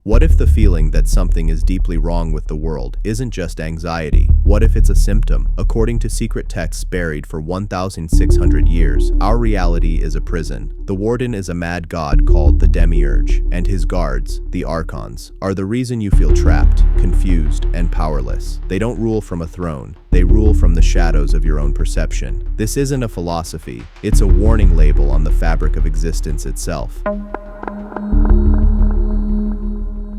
What if the feeling that something is deeply wrong with the world isn't just anxiety? What if it's a symptom? According to secret texts buried for 1,600 years, our reality is a prison. The warden is a mad god called the Demiurge, and his guards, the Archons, are the reason you feel trapped, confused, and powerless. They don't rule from a throne. They rule from the shadows of your own perception. This isn't a philosophy. It's a warning label on the fabric of existence itself.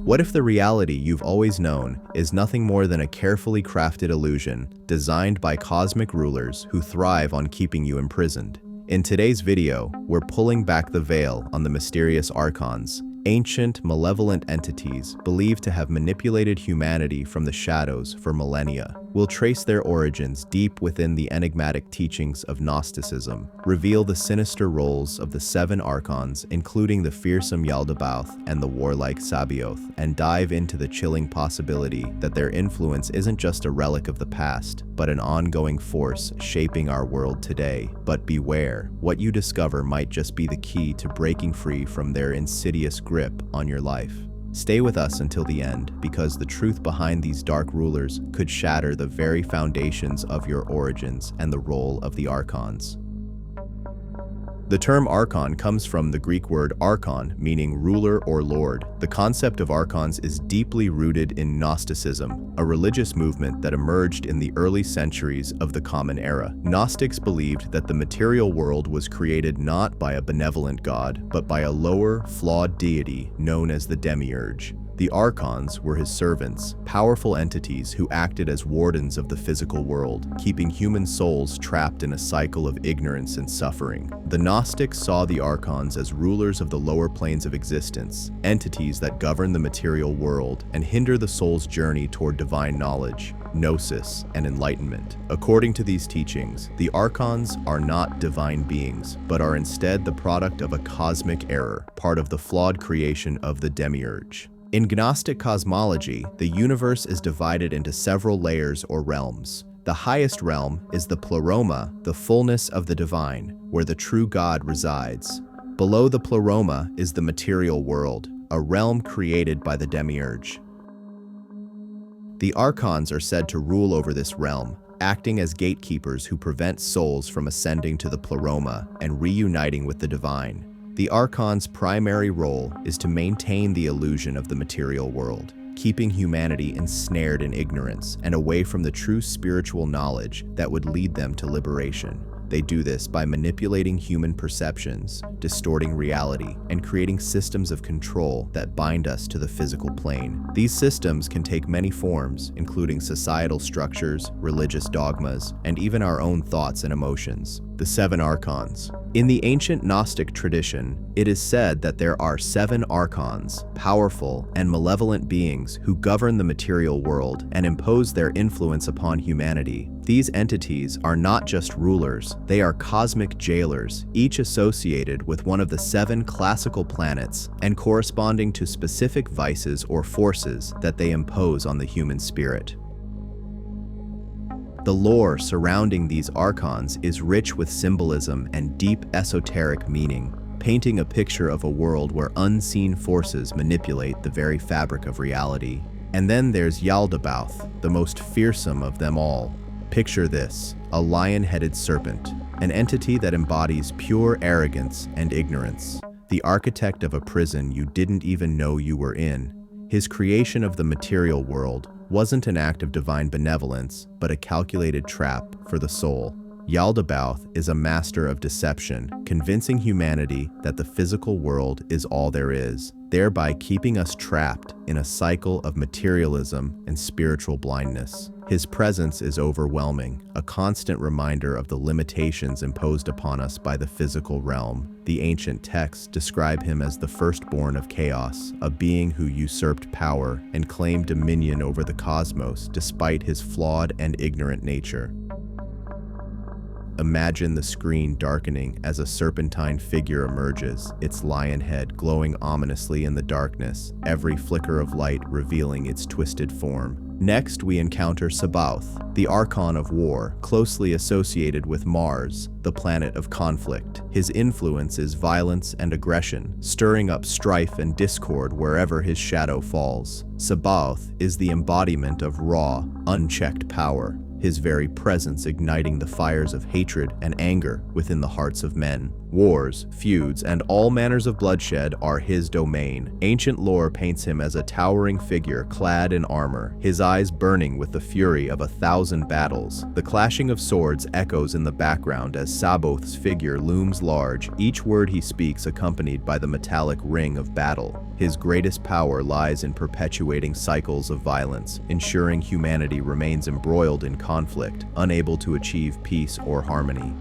What if the reality you've always known is nothing more than a carefully crafted illusion designed by cosmic rulers who thrive on keeping you imprisoned? In today's video, we're pulling back the veil on the mysterious Archons, ancient, malevolent entities believed to have manipulated humanity from the shadows for millennia. We'll trace their origins deep within the enigmatic teachings of Gnosticism, reveal the sinister roles of the 7 Archons, including the fearsome Yaldabaoth and the warlike Sabaoth, and dive into the chilling possibility that their influence isn't just a relic of the past, but an ongoing force shaping our world today. But beware, what you discover might just be the key to breaking free from their insidious grip on your life. Stay with us until the end, because the truth behind these dark rulers could shatter the very foundations of your origins and the role of the Archons. The term Archon comes from the Greek word archon, meaning ruler or lord. The concept of Archons is deeply rooted in Gnosticism, a religious movement that emerged in the early centuries of the Common Era. Gnostics believed that the material world was created not by a benevolent god, but by a lower, flawed deity known as the Demiurge. The Archons were his servants, powerful entities who acted as wardens of the physical world, keeping human souls trapped in a cycle of ignorance and suffering. The Gnostics saw the Archons as rulers of the lower planes of existence, entities that govern the material world and hinder the soul's journey toward divine knowledge, Gnosis, and enlightenment. According to these teachings, the Archons are not divine beings, but are instead the product of a cosmic error, part of the flawed creation of the Demiurge. In Gnostic cosmology, the universe is divided into several layers or realms. The highest realm is the pleroma, the fullness of the divine, where the true God resides. Below the pleroma is the material world, a realm created by the Demiurge. The Archons are said to rule over this realm, acting as gatekeepers who prevent souls from ascending to the pleroma and reuniting with the divine. The Archon's primary role is to maintain the illusion of the material world, keeping humanity ensnared in ignorance and away from the true spiritual knowledge that would lead them to liberation. They do this by manipulating human perceptions, distorting reality, and creating systems of control that bind us to the physical plane. These systems can take many forms, including societal structures, religious dogmas, and even our own thoughts and emotions. The 7 Archons. In the ancient Gnostic tradition, it is said that there are 7 Archons, powerful and malevolent beings who govern the material world and impose their influence upon humanity. These entities are not just rulers, they are cosmic jailers, each associated with one of the 7 classical planets and corresponding to specific vices or forces that they impose on the human spirit. The lore surrounding these Archons is rich with symbolism and deep esoteric meaning, painting a picture of a world where unseen forces manipulate the very fabric of reality. And then there's Yaldabaoth, the most fearsome of them all. Picture this, a lion-headed serpent, an entity that embodies pure arrogance and ignorance, the architect of a prison you didn't even know you were in. His creation of the material world wasn't an act of divine benevolence, but a calculated trap for the soul. Yaldabaoth is a master of deception, convincing humanity that the physical world is all there is, thereby keeping us trapped in a cycle of materialism and spiritual blindness. His presence is overwhelming, a constant reminder of the limitations imposed upon us by the physical realm. The ancient texts describe him as the firstborn of chaos, a being who usurped power and claimed dominion over the cosmos despite his flawed and ignorant nature. Imagine the screen darkening as a serpentine figure emerges, its lion head glowing ominously in the darkness, every flicker of light revealing its twisted form. Next, we encounter Sabaoth, the Archon of War, closely associated with Mars, the planet of conflict. His influence is violence and aggression, stirring up strife and discord wherever his shadow falls. Sabaoth is the embodiment of raw, unchecked power, his very presence igniting the fires of hatred and anger within the hearts of men. Wars, feuds, and all manners of bloodshed are his domain. Ancient lore paints him as a towering figure clad in armor, his eyes burning with the fury of 1,000 battles. The clashing of swords echoes in the background as Sabaoth's figure looms large, each word he speaks accompanied by the metallic ring of battle. His greatest power lies in perpetuating cycles of violence, ensuring humanity remains embroiled in conflict, unable to achieve peace or harmony.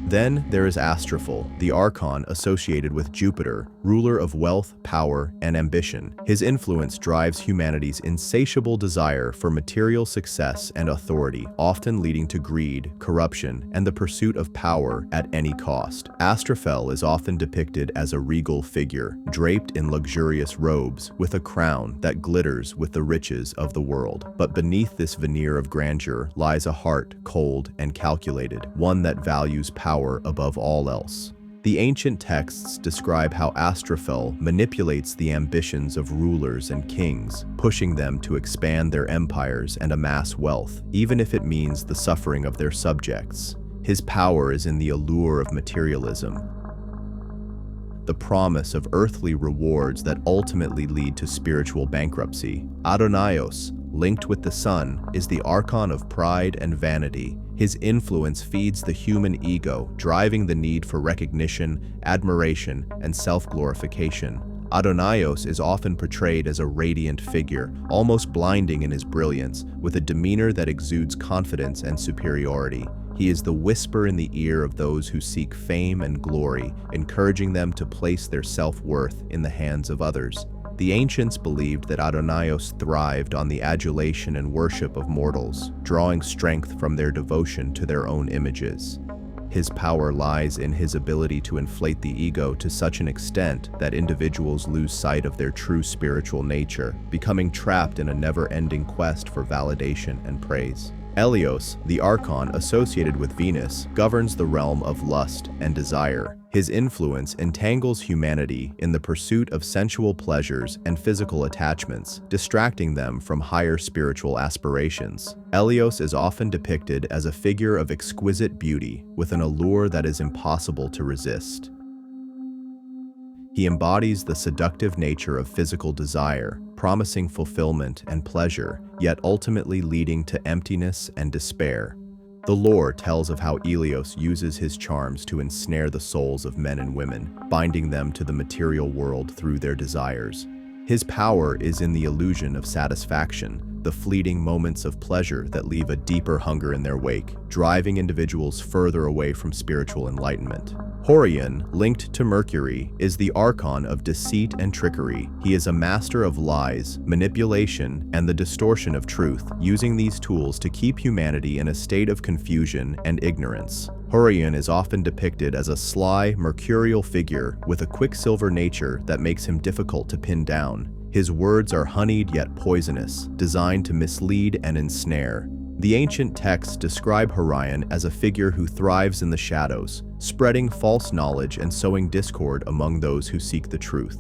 Then there is Astrophel, the Archon associated with Jupiter, ruler of wealth, power, and ambition. His influence drives humanity's insatiable desire for material success and authority, often leading to greed, corruption, and the pursuit of power at any cost. Astrophel is often depicted as a regal figure, draped in luxurious robes, with a crown that glitters with the riches of the world. But beneath this veneer of grandeur lies a heart cold and calculated, one that values power above all else. The ancient texts describe how Astrophel manipulates the ambitions of rulers and kings, pushing them to expand their empires and amass wealth, even if it means the suffering of their subjects. His power is in the allure of materialism, the promise of earthly rewards that ultimately lead to spiritual bankruptcy. Adonaios, linked with the sun, is the Archon of pride and vanity. His influence feeds the human ego, driving the need for recognition, admiration, and self-glorification. Adonaios is often portrayed as a radiant figure, almost blinding in his brilliance, with a demeanor that exudes confidence and superiority. He is the whisper in the ear of those who seek fame and glory, encouraging them to place their self-worth in the hands of others. The ancients believed that Adonaios thrived on the adulation and worship of mortals, drawing strength from their devotion to their own images. His power lies in his ability to inflate the ego to such an extent that individuals lose sight of their true spiritual nature, becoming trapped in a never-ending quest for validation and praise. Helios, the Archon associated with Venus, governs the realm of lust and desire. His influence entangles humanity in the pursuit of sensual pleasures and physical attachments, distracting them from higher spiritual aspirations. Helios is often depicted as a figure of exquisite beauty, with an allure that is impossible to resist. He embodies the seductive nature of physical desire, promising fulfillment and pleasure, yet ultimately leading to emptiness and despair. The lore tells of how Helios uses his charms to ensnare the souls of men and women, binding them to the material world through their desires. His power is in the illusion of satisfaction, the fleeting moments of pleasure that leave a deeper hunger in their wake, driving individuals further away from spiritual enlightenment. Horion, linked to Mercury, is the Archon of deceit and trickery. He is a master of lies, manipulation, and the distortion of truth, using these tools to keep humanity in a state of confusion and ignorance. Horion is often depicted as a sly, mercurial figure with a quicksilver nature that makes him difficult to pin down. His words are honeyed yet poisonous, designed to mislead and ensnare. The ancient texts describe Horion as a figure who thrives in the shadows, spreading false knowledge and sowing discord among those who seek the truth.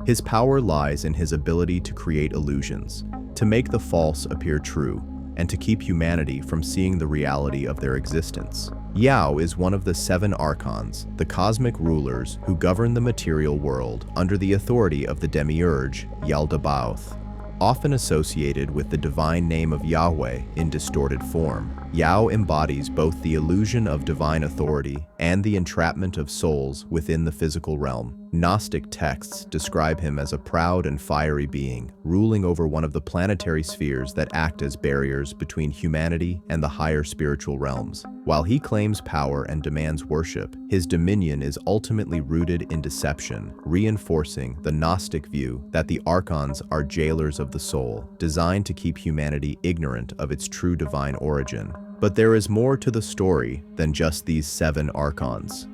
His power lies in his ability to create illusions, to make the false appear true, and to keep humanity from seeing the reality of their existence. Yao is one of the 7 Archons, the cosmic rulers who govern the material world under the authority of the Demiurge, Yaldabaoth. Often associated with the divine name of Yahweh in distorted form, Yao embodies both the illusion of divine authority and the entrapment of souls within the physical realm. Gnostic texts describe him as a proud and fiery being, ruling over one of the planetary spheres that act as barriers between humanity and the higher spiritual realms. While he claims power and demands worship, his dominion is ultimately rooted in deception, reinforcing the Gnostic view that the Archons are jailers of the soul, designed to keep humanity ignorant of its true divine origin. But there is more to the story than just these 7 Archons.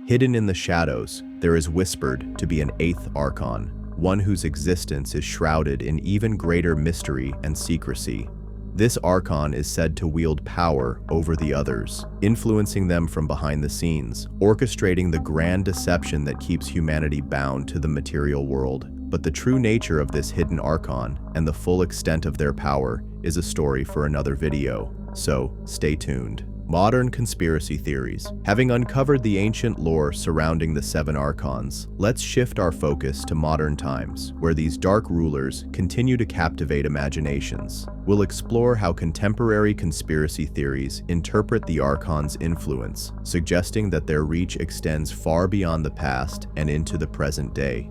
Hidden in the shadows, there is whispered to be an 8th Archon, one whose existence is shrouded in even greater mystery and secrecy. This Archon is said to wield power over the others, influencing them from behind the scenes, orchestrating the grand deception that keeps humanity bound to the material world. But the true nature of this hidden Archon and the full extent of their power is a story for another video, so stay tuned. Modern conspiracy theories. Having uncovered the ancient lore surrounding the 7 Archons, let's shift our focus to modern times, where these dark rulers continue to captivate imaginations. We'll explore how contemporary conspiracy theories interpret the Archons' influence, suggesting that their reach extends far beyond the past and into the present day.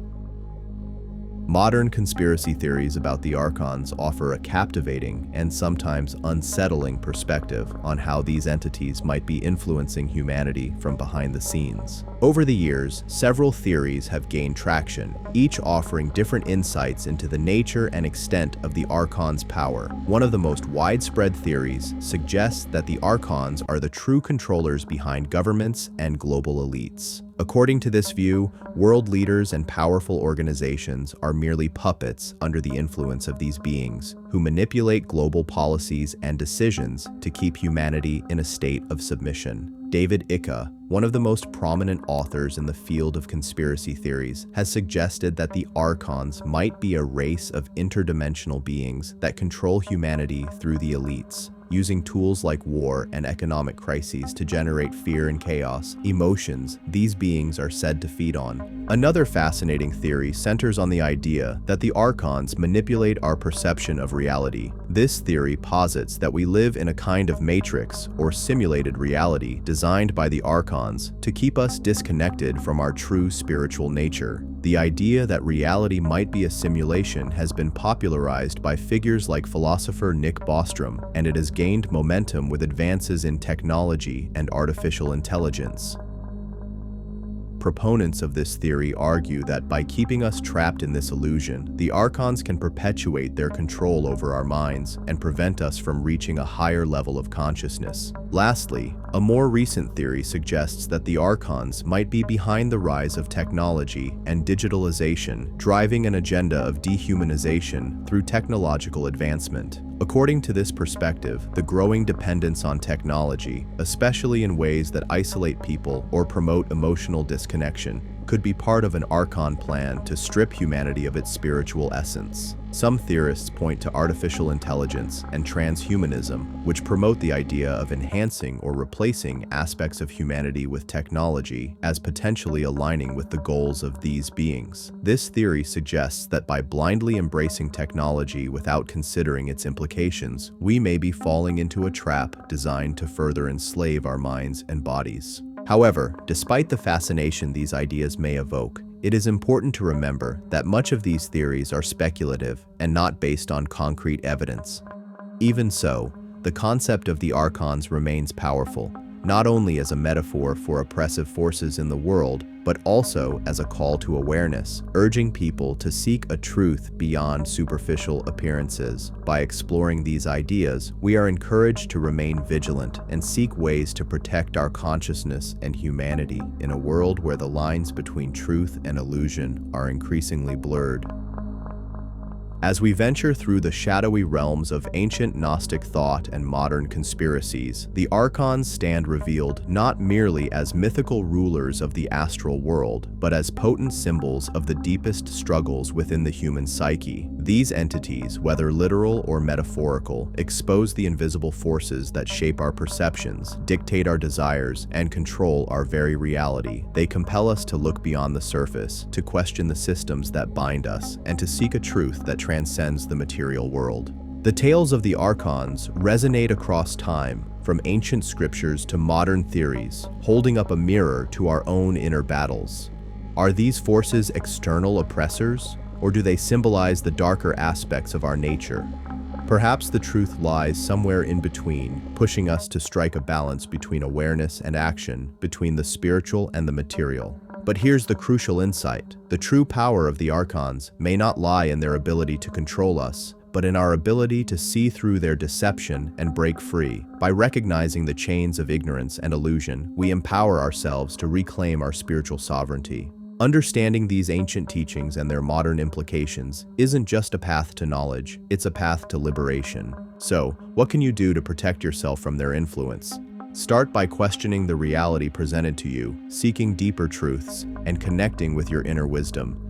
Modern conspiracy theories about the Archons offer a captivating and sometimes unsettling perspective on how these entities might be influencing humanity from behind the scenes. Over the years, several theories have gained traction, each offering different insights into the nature and extent of the Archons' power. One of the most widespread theories suggests that the Archons are the true controllers behind governments and global elites. According to this view, world leaders and powerful organizations are merely puppets under the influence of these beings, who manipulate global policies and decisions to keep humanity in a state of submission. David Icke, one of the most prominent authors in the field of conspiracy theories, has suggested that the Archons might be a race of interdimensional beings that control humanity through the elites, using tools like war and economic crises to generate fear and chaos, emotions these beings are said to feed on. Another fascinating theory centers on the idea that the Archons manipulate our perception of reality. This theory posits that we live in a kind of matrix or simulated reality designed by the Archons to keep us disconnected from our true spiritual nature. The idea that reality might be a simulation has been popularized by figures like philosopher Nick Bostrom, and it has gained momentum with advances in technology and artificial intelligence. Proponents of this theory argue that by keeping us trapped in this illusion, the Archons can perpetuate their control over our minds and prevent us from reaching a higher level of consciousness. Lastly, a more recent theory suggests that the Archons might be behind the rise of technology and digitalization, driving an agenda of dehumanization through technological advancement. According to this perspective, the growing dependence on technology, especially in ways that isolate people or promote emotional disconnection, could be part of an Archon plan to strip humanity of its spiritual essence. Some theorists point to artificial intelligence and transhumanism, which promote the idea of enhancing or replacing aspects of humanity with technology as potentially aligning with the goals of these beings. This theory suggests that by blindly embracing technology without considering its implications, we may be falling into a trap designed to further enslave our minds and bodies. However, despite the fascination these ideas may evoke, it is important to remember that much of these theories are speculative and not based on concrete evidence. Even so, the concept of the Archons remains powerful, not only as a metaphor for oppressive forces in the world, but also as a call to awareness, urging people to seek a truth beyond superficial appearances. By exploring these ideas, we are encouraged to remain vigilant and seek ways to protect our consciousness and humanity in a world where the lines between truth and illusion are increasingly blurred. As we venture through the shadowy realms of ancient Gnostic thought and modern conspiracies, the Archons stand revealed not merely as mythical rulers of the astral world, but as potent symbols of the deepest struggles within the human psyche. These entities, whether literal or metaphorical, expose the invisible forces that shape our perceptions, dictate our desires, and control our very reality. They compel us to look beyond the surface, to question the systems that bind us, and to seek a truth that transcends the material world. The tales of the Archons resonate across time, from ancient scriptures to modern theories, holding up a mirror to our own inner battles. Are these forces external oppressors, or do they symbolize the darker aspects of our nature? Perhaps the truth lies somewhere in between, pushing us to strike a balance between awareness and action, between the spiritual and the material. But here's the crucial insight. The true power of the Archons may not lie in their ability to control us, but but in our ability to see through their deception and break free. By recognizing the chains of ignorance and illusion, we empower ourselves to reclaim our spiritual sovereignty. Understanding these ancient teachings and their modern implications isn't just a path to knowledge, it's a path to liberation. So, what can you do to protect yourself from their influence? Start by questioning the reality presented to you, seeking deeper truths, and connecting with your inner wisdom.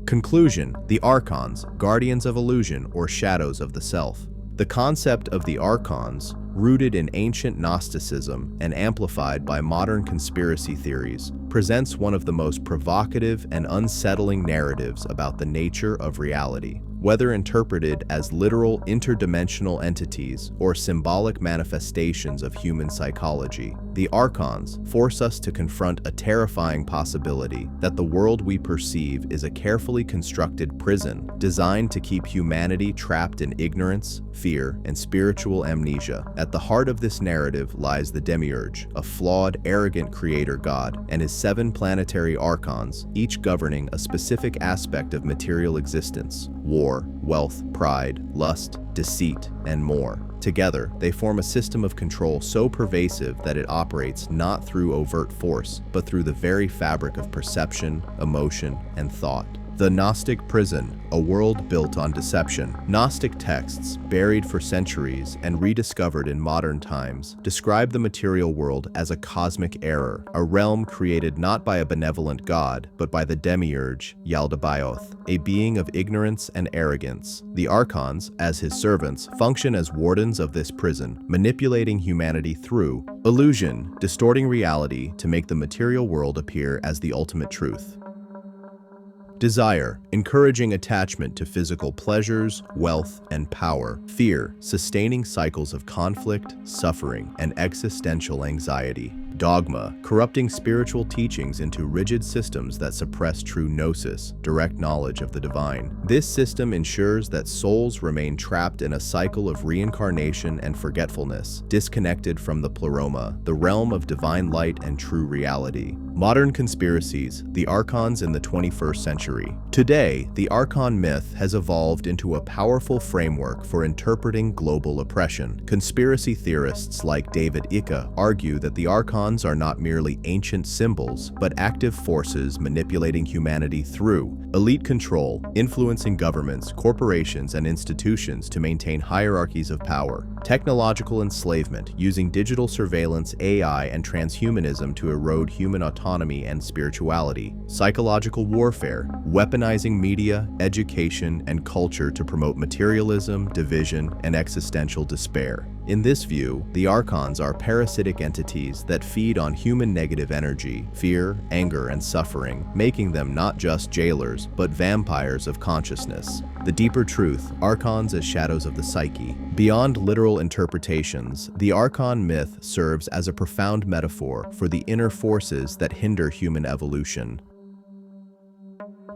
Conclusion: the Archons, guardians of illusion or shadows of the self. The concept of the Archons, rooted in ancient Gnosticism and amplified by modern conspiracy theories, presents one of the most provocative and unsettling narratives about the nature of reality. Whether interpreted as literal interdimensional entities or symbolic manifestations of human psychology, the Archons force us to confront a terrifying possibility that the world we perceive is a carefully constructed prison designed to keep humanity trapped in ignorance, fear, and spiritual amnesia. At the heart of this narrative lies the Demiurge, a flawed, arrogant creator god, and his 7 planetary Archons, each governing a specific aspect of material existence: war, wealth, pride, lust, deceit, and more. Together, they form a system of control so pervasive that it operates not through overt force, but through the very fabric of perception, emotion, and thought. The Gnostic Prison, a world built on deception. Gnostic texts, buried for centuries and rediscovered in modern times, describe the material world as a cosmic error, a realm created not by a benevolent god, but by the Demiurge, Yaldabaoth, a being of ignorance and arrogance. The Archons, as his servants, function as wardens of this prison, manipulating humanity through illusion, distorting reality to make the material world appear as the ultimate truth. Desire, encouraging attachment to physical pleasures, wealth, and power. Fear, sustaining cycles of conflict, suffering, and existential anxiety. Dogma, corrupting spiritual teachings into rigid systems that suppress true gnosis, direct knowledge of the divine. This system ensures that souls remain trapped in a cycle of reincarnation and forgetfulness, disconnected from the pleroma, the realm of divine light and true reality. Modern conspiracies, the Archons in the 21st century. Today, the Archon myth has evolved into a powerful framework for interpreting global oppression. Conspiracy theorists like David Icke argue that the Archons are not merely ancient symbols, but active forces manipulating humanity through elite control, influencing governments, corporations, and institutions to maintain hierarchies of power. Technological enslavement, using digital surveillance, AI, and transhumanism to erode human autonomy and spirituality. Psychological warfare, weaponizing media, education, and culture to promote materialism, division, and existential despair. In this view, the Archons are parasitic entities that feed on human negative energy, fear, anger, and suffering, making them not just jailers, but vampires of consciousness. The deeper truth, Archons as shadows of the psyche. Beyond literal interpretations, the Archon myth serves as a profound metaphor for the inner forces that hinder human evolution.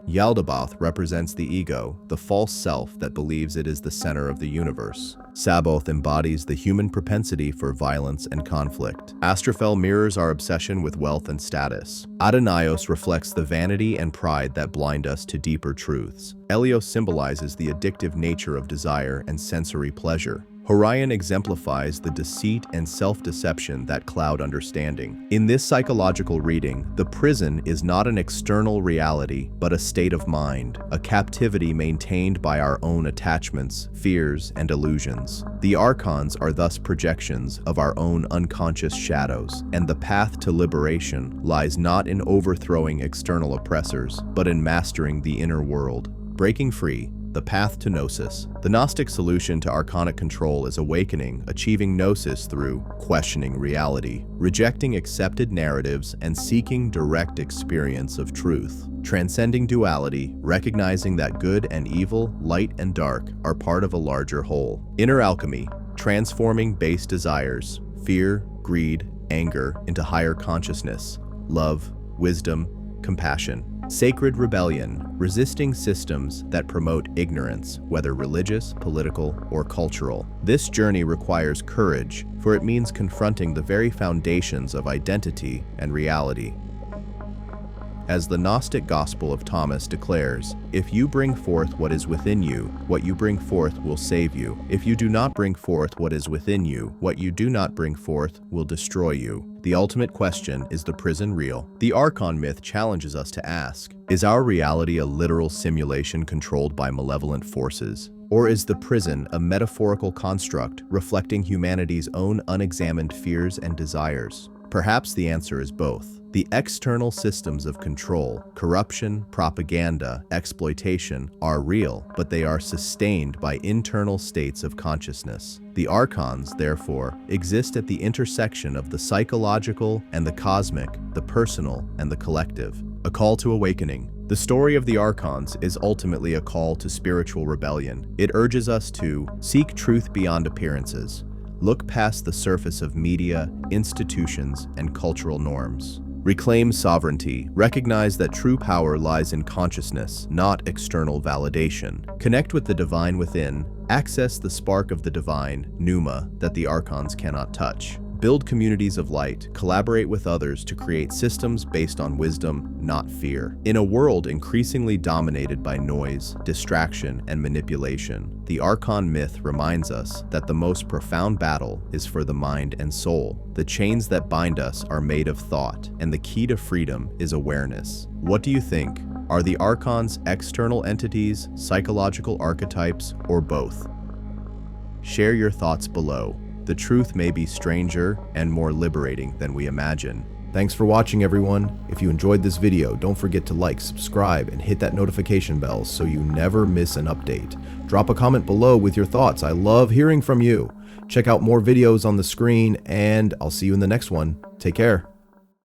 Yaldabaoth represents the ego, the false self that believes it is the center of the universe. Sabaoth embodies the human propensity for violence and conflict. Astrophel mirrors our obsession with wealth and status. Adonaios reflects the vanity and pride that blind us to deeper truths. Helios symbolizes the addictive nature of desire and sensory pleasure. Horion exemplifies the deceit and self-deception that cloud understanding. In this psychological reading, the prison is not an external reality, but a state of mind, a captivity maintained by our own attachments, fears, and illusions. The Archons are thus projections of our own unconscious shadows, and the path to liberation lies not in overthrowing external oppressors, but in mastering the inner world. Breaking free, the path to Gnosis. The Gnostic solution to archonic control is awakening, achieving Gnosis through questioning reality, rejecting accepted narratives, and seeking direct experience of truth. Transcending duality, recognizing that good and evil, light and dark, are part of a larger whole. Inner alchemy, transforming base desires, fear, greed, anger into higher consciousness, love, wisdom, compassion. Sacred rebellion, resisting systems that promote ignorance, whether religious, political, or cultural. This journey requires courage, for it means confronting the very foundations of identity and reality. As the Gnostic Gospel of Thomas declares, if you bring forth what is within you, what you bring forth will save you. If you do not bring forth what is within you, what you do not bring forth will destroy you. The ultimate question, is the prison real? The Archon myth challenges us to ask, is our reality a literal simulation controlled by malevolent forces? Or is the prison a metaphorical construct reflecting humanity's own unexamined fears and desires? Perhaps the answer is both. The external systems of control, corruption, propaganda, exploitation are real, but they are sustained by internal states of consciousness. The Archons, therefore, exist at the intersection of the psychological and the cosmic, the personal and the collective. A call to awakening. The story of the Archons is ultimately a call to spiritual rebellion. It urges us to seek truth beyond appearances, look past the surface of media, institutions, and cultural norms. Reclaim sovereignty. Recognize that true power lies in consciousness, not external validation. Connect with the divine within. Access the spark of the divine, pneuma, that the Archons cannot touch. Build communities of light. Collaborate with others to create systems based on wisdom, not fear. In a world increasingly dominated by noise, distraction, and manipulation, the Archon myth reminds us that the most profound battle is for the mind and soul. The chains that bind us are made of thought, and the key to freedom is awareness. What do you think? Are the Archons external entities, psychological archetypes, or both? Share your thoughts below. The truth may be stranger and more liberating than we imagine. Thanks for watching, everyone. If you enjoyed this video, don't forget to like, subscribe, and hit that notification bell so you never miss an update. Drop a comment below with your thoughts. I love hearing from you. Check out more videos on the screen, and I'll see you in the next one. Take care.